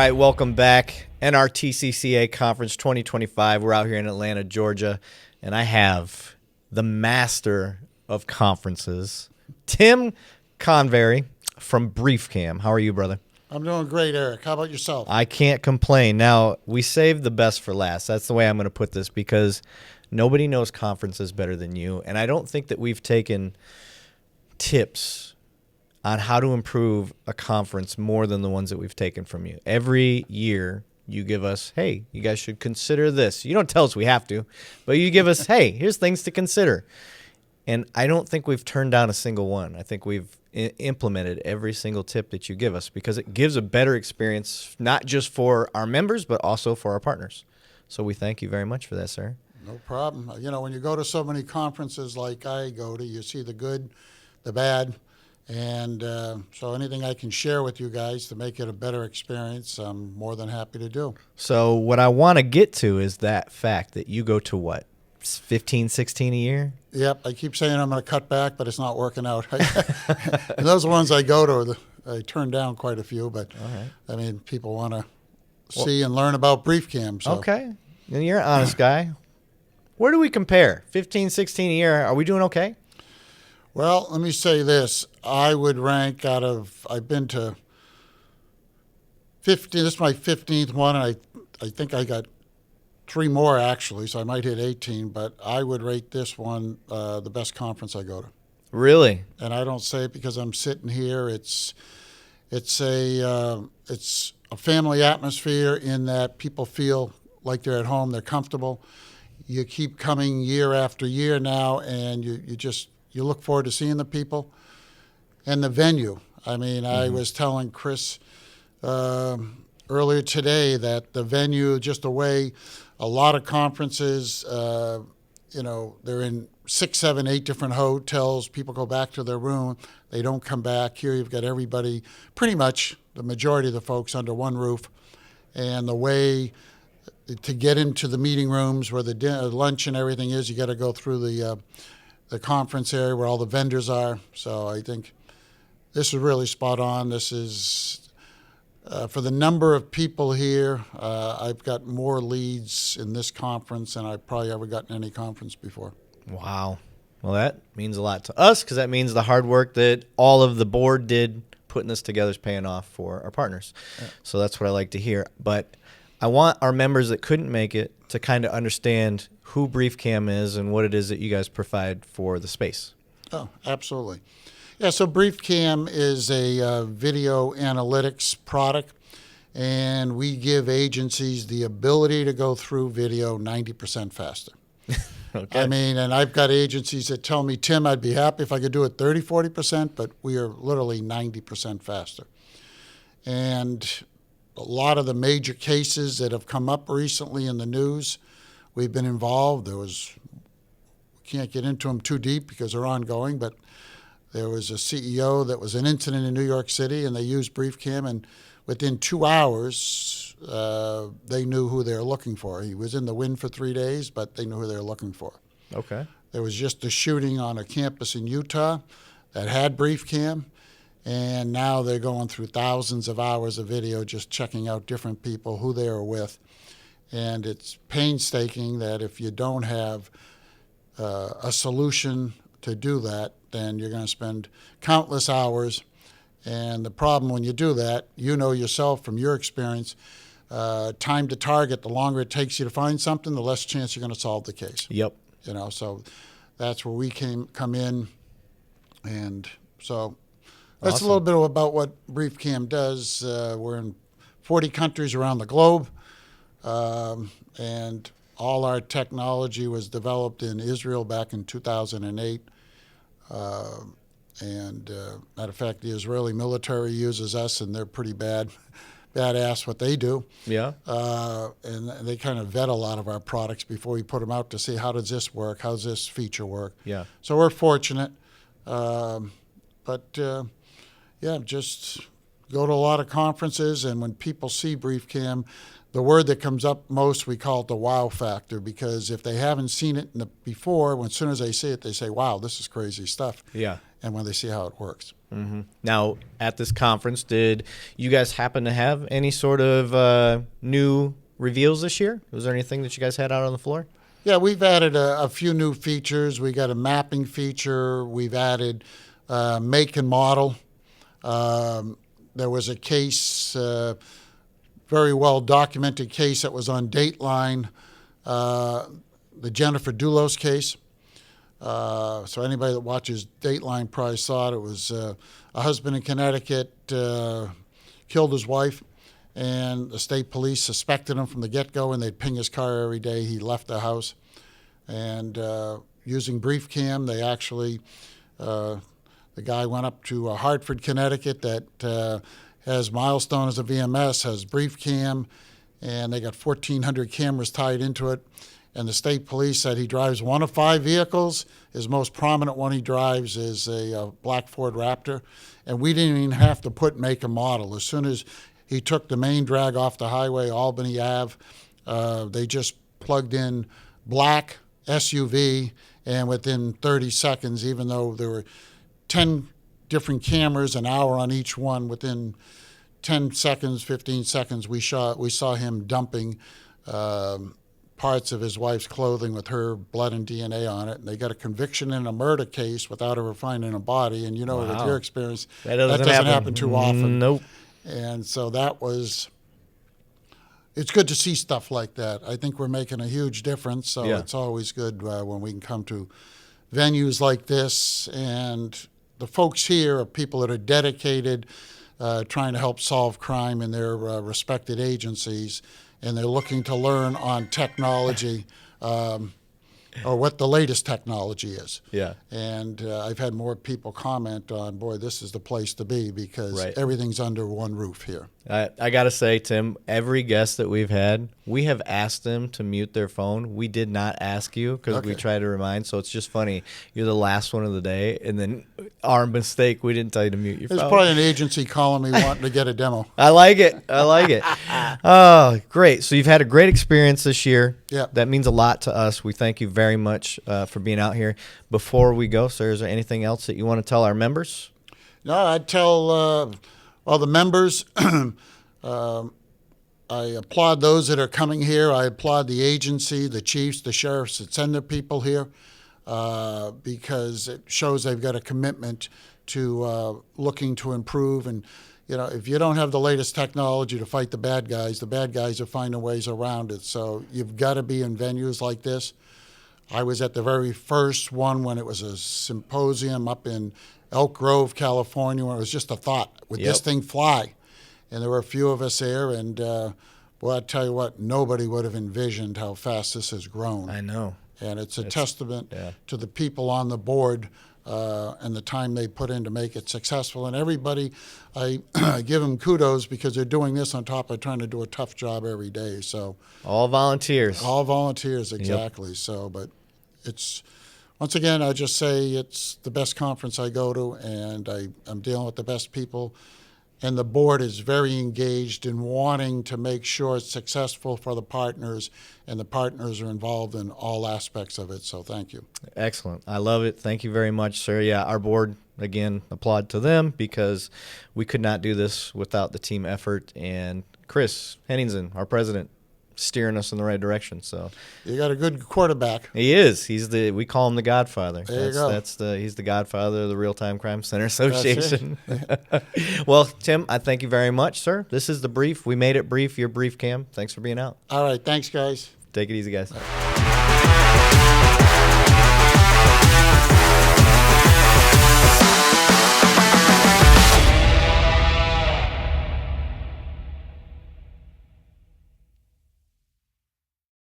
right, welcome back. NRTCCA Conference 2025. We're out here in Atlanta, Georgia, and I have the master of conferences, Tim Convery from BriefCam. How are you, brother? I'm doing great, Eric. How about yourself? I can't complain. Now, we saved the best for last. That's the way I'm going to put this because nobody knows conferences better than you, and I don't think that we've taken tips on how to improve a conference more than the ones that we've taken from you. Every year you give us, hey, you guys should consider this. You don't tell us we have to, but you give us, hey, here's things to consider. And I don't think we've turned down a single one. I think we've implemented every single tip that you give us because it gives a better experience, not just for our members, but also for our partners. So we thank you very much for that, sir. No problem. You know, when you go to so many conferences like I go to, you see the good, the bad, and so anything I can share with you guys to make it a better experience, I'm more than happy to do. So what I want to get to is that fact that you go to what, 15, 16 a year? Yep, I keep saying I'm going to cut back, but it's not working out. And those ones I go to, I turn down quite a few, but All right. I mean, people want to see and learn about BriefCam. So. Okay. And you're an honest guy. Where do we compare? 15, 16 a year. Are we doing okay? Well, let me say this. I would rank I've been to 15, this is my 15th one, and I think I got 3 more actually, so I might hit 18, but I would rate this one the best conference I go to. Really? And I don't say it because I'm sitting here. It's a family atmosphere in that people feel like they're at home, they're comfortable. You keep coming year after year now, and you look forward to seeing the people. And the venue. I mean, I was telling Chris earlier today that the venue, just the way a lot of conferences, they're in 6, 7, 8 different hotels. People go back to their room. They don't come back. Here you've got everybody, pretty much the majority of the folks under one roof. And the way to get into the meeting rooms where the lunch and everything is, you got to go through the conference area where all the vendors are. So I think this is really spot on. This is, for the number of people here, I've got more leads in this conference than I've probably ever gotten any conference before. Wow. Well, that means a lot to us because that means the hard work that all of the board did putting this together is paying off for our partners. Yeah. So that's what I like to hear. But I want our members that couldn't make it to kind of understand who BriefCam is and what it is that you guys provide for the space. Oh, absolutely. Yeah, so BriefCam is a video analytics product, and we give agencies the ability to go through video 90% faster. Okay. I mean, and I've got agencies that tell me, Tim, I'd be happy if I could do it 30, 40%, but we are literally 90% faster. And a lot of the major cases that have come up recently in the news, we've been involved. We can't get into them too deep because they're ongoing, but there was a CEO that was an incident in New York City, and they used BriefCam, and within 2 hours, they knew who they were looking for. He was in the wind for 3 days, but they knew who they were looking for. Okay. There was just a shooting on a campus in Utah that had BriefCam, and now they're going through thousands of hours of video just checking out different people, who they were with. And it's painstaking that if you don't have a solution to do that, then you're going to spend countless hours. And the problem when you do that, you know yourself from your experience, time to target, the longer it takes you to find something, the less chance you're going to solve the case. Yep. So that's where we come in. And so that's awesome. A little bit about what BriefCam does. We're in 40 countries around the globe. And all our technology was developed in Israel back in 2008. Matter of fact, the Israeli military uses us, and they're pretty badass what they do. Yeah. And they kind of vet a lot of our products before we put them out to see how does this work, how does this feature work. Yeah. So we're fortunate. Just go to a lot of conferences, and when people see BriefCam, the word that comes up most, we call it the wow factor, because if they haven't seen it before, as soon as they see it, they say, wow, this is crazy stuff. Yeah. And when they see how it works. Mm-hmm. Now, at this conference, did you guys happen to have any sort of new reveals this year? Was there anything that you guys had out on the floor? Yeah, we've added a few new features. We got a mapping feature. We've added make and model. There was a case, very well documented case that was on Dateline, the Jennifer Dulos case. So anybody that watches Dateline probably saw it. It was a husband in Connecticut killed his wife, and the state police suspected him from the get-go, and they'd ping his car every day he left the house. And using BriefCam, they actually, the guy went up to Hartford, Connecticut, that has Milestone as a VMS, has BriefCam, and they got 1,400 cameras tied into it. And the state police said he drives one of 5 vehicles. His most prominent one he drives is a black Ford Raptor. And we didn't even have to put make and model. As soon as he took the main drag off the highway, Albany Ave, they just plugged in black SUV, and within 30 seconds, even though there were 10 different cameras, an hour on each one, within 10 seconds, 15 seconds, we saw him dumping parts of his wife's clothing with her blood and DNA on it. And they got a conviction in a murder case without ever finding a body. And Wow. with your experience, that doesn't happen too often. Nope. And so it's good to see stuff like that. I think we're making a huge difference. So Yeah. it's always good when we can come to venues like this. And the folks here are people that are dedicated, trying to help solve crime in their respected agencies. And they're looking to learn on technology, or what the latest technology is. Yeah. And I've had more people comment on, boy, this is the place to be, because Right. everything's under one roof here. I got to say, Tim, every guest that we've had, we have asked them to mute their phone. We did not ask you because we Okay. try to remind. So it's just funny. You're the last one of the day, and then our mistake, we didn't tell you to mute your There's phone. probably an agency calling me wanting to get a demo. I like it. I like it. Oh, great. So you've had a great experience this year. Yeah. That means a lot to us. We thank you very much for being out here. Before we go, sir, is there anything else that you want to tell our members? No, I'd tell all the members, I applaud those that are coming here. I applaud the agency, the chiefs, the sheriffs that send their people here, because it shows they've got a commitment to looking to improve. And, if you don't have the latest technology to fight the bad guys are finding ways around it. So you've got to be in venues like this. I was at the very first one when it was a symposium up in Elk Grove, California, when it was just a thought, would Yep. this thing fly? And there were a few of us there, and boy, I tell you what, nobody would have envisioned how fast this has grown. I know. And it's a testament yeah. to the people on the board and the time they put in to make it successful. And everybody, I give them kudos, because they're doing this on top of trying to do a tough job every day. So All volunteers. all volunteers, exactly. So, but it's, once again, I just say it's the best conference I go to, and I'm dealing with the best people. And the board is very engaged in wanting to make sure it's successful for the partners, and the partners are involved in all aspects of it. So thank you. Excellent. I love it. Thank you very much, sir. Yeah, our board, again, applaud to them, because we could not do this without the team effort. And Chris Henningsen, our president, steering us in the right direction. So You got a good quarterback. he is. We call him the Godfather. There you go. He's the Godfather of the Real Time Crime Center Association. Well, Tim, I thank you very much, sir. This is The Brief. We made it brief. Your BriefCam. Thanks for being out. All right. Thanks, guys. Take it easy, guys.